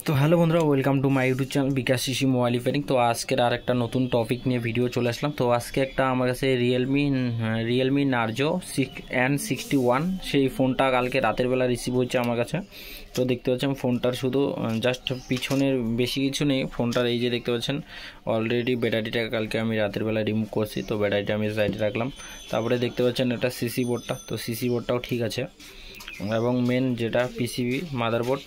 তো হ্যালো বন্ধুরা, welcome to my YouTube channel Bikash শিশি মোবাইল রিপেয়ারিং। তো আজকের আর একটা নতুন টপিক নিয়ে ভিডিও চলে আসলাম। তো আজকে একটা আমার কাছে রিয়েলমি নার্জো N61 সেই ফোনটা কালকে রাতের বেলা রিসিভ হয়েছে আমার কাছে। তো দেখতে পাচ্ছেন ফোনটার শুধু জাস্ট পিছনের বেশি কিছু নেই। ফোনটার এই যে দেখতে পাচ্ছেন অলরেডি ব্যাটারিটা কালকে আমি রাতের বেলা রিমুভ করছি, তো ব্যাটারিটা আমি সাইডে রাখলাম। তারপরে দেখতে পাচ্ছেন এটা সিসি বোর্ডটা, তো সিসি বোর্ডটাও ঠিক আছে এবং মেন যেটা পিসিবি মাদারবোর্ড,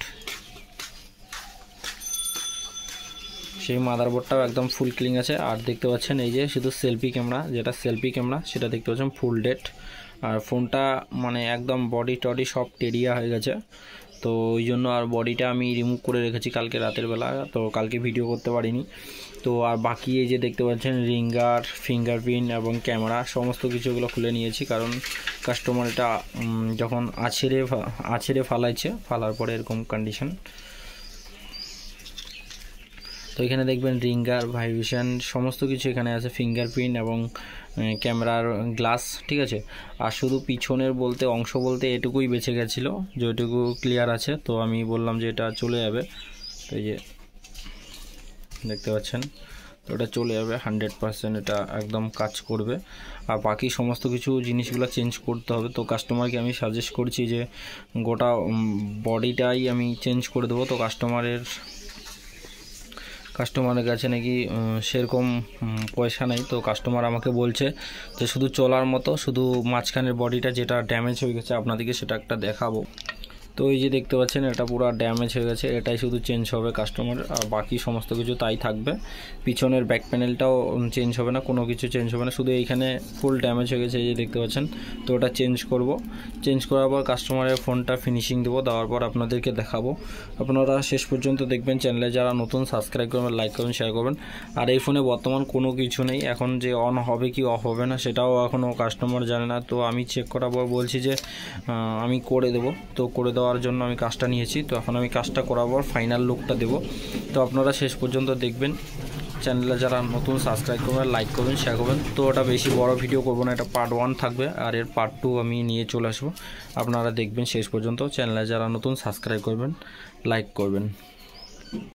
সেই মাদারবোর্ডটাও একদম ফুল ক্লিন আছে। আর দেখতে পাচ্ছেন এই যে শুধু সেলফি ক্যামেরা, যেটা সেলফি ক্যামেরা সেটা দেখতে পাচ্ছেন ফুল ডেট। আর ফোনটা মানে একদম বডি টডি সব টেরিয়া হয়ে গেছে, তো ওই জন্য আর বডিটা আমি রিমুভ করে রেখেছি কালকে রাতের বেলা, তো কালকে ভিডিও করতে পারিনি। তো আর বাকি এই যে দেখতে পাচ্ছেন রিঙ্গার, ফিঙ্গারপ্রিন্ট এবং ক্যামেরা সমস্ত কিছুগুলো খুলে নিয়েছি, কারণ কাস্টমার এটা যখন আছড়ে ফালার পরে এরকম কন্ডিশন। তো এখানে দেখবেন রিঙ্গার, ভাইব্রেশন সমস্ত কিছু এখানে আছে, ফিঙ্গারপ্রিন্ট এবং ক্যামেরার গ্লাস, ঠিক আছে। আর শুধু পিছনের অংশ বলতে এটুকুই বেঁচে গেছিলো, যেটুকু ক্লিয়ার আছে। তো আমি বললাম যে এটা চলে যাবে, তো এই যে দেখতে পাচ্ছেন, তো এটা চলে যাবে 100%, এটা একদম কাজ করবে। আর বাকি সমস্ত কিছু জিনিসগুলো চেঞ্জ করতে হবে। তো কাস্টমারকে আমি সাজেস্ট করছি যে গোটা বডিটাই আমি চেঞ্জ করে দেবো। তো কাস্টমারের কাছে নাকি সেরকম পয়সা নেই, তো কাস্টমার আমাকে বলছে যে শুধু চলার মতো, শুধু মাঝখানের বডিটা যেটা ড্যামেজ হয়ে গেছে আপনাদেরকে সেটা একটা দেখাবো। তো এই যে দেখতে পাচ্ছেন এটা পুরো ড্যামেজ হয়ে গেছে, এটাই শুধু চেঞ্জ হবে কাস্টমার, আর বাকি সমস্ত কিছু তাই থাকবে। পিছনের ব্যাক প্যানেলটাও চেঞ্জ হবে না, কোনো কিছু চেঞ্জ হবে না, শুধু এইখানে ফুল ড্যামেজ হয়ে গেছে এই যে দেখতে পাচ্ছেন। তো ওটা চেঞ্জ করব, চেঞ্জ করার পর কাস্টমারের ফোনটা ফিনিশিং দেবো, দেওয়ার পর আপনাদেরকে দেখাবো। আপনারা শেষ পর্যন্ত দেখবেন। চ্যানেলে যারা নতুন সাবস্ক্রাইব করবেন, লাইক করবেন, শেয়ার করবেন। আর এই ফোনে বর্তমান কোনো কিছু নেই এখন, যে অন হবে কি অফ হবে না সেটাও এখনও কাস্টমার জানে না। তো আমি চেক করার পর বলছি যে আমি করে দেবো, তো করে দেওয়ার জন্য আমি কাজটা নিয়েছি। তো এখন আমি কাজটা করার পর ফাইনাল লুকটা দেবো। তো আপনারা শেষ পর্যন্ত দেখবেন। চ্যানেলে যারা নতুন সাবস্ক্রাইব করবেন, লাইক করবেন, শেয়ার করবেন। তো ওটা বেশি বড় ভিডিও করবো না, এটা পার্ট 1 থাকবে, আর এর পার্ট 2 আমি নিয়ে চলে আসবো। আপনারা দেখবেন শেষ পর্যন্ত। চ্যানেলে যারা নতুন সাবস্ক্রাইব করবেন, লাইক করবেন।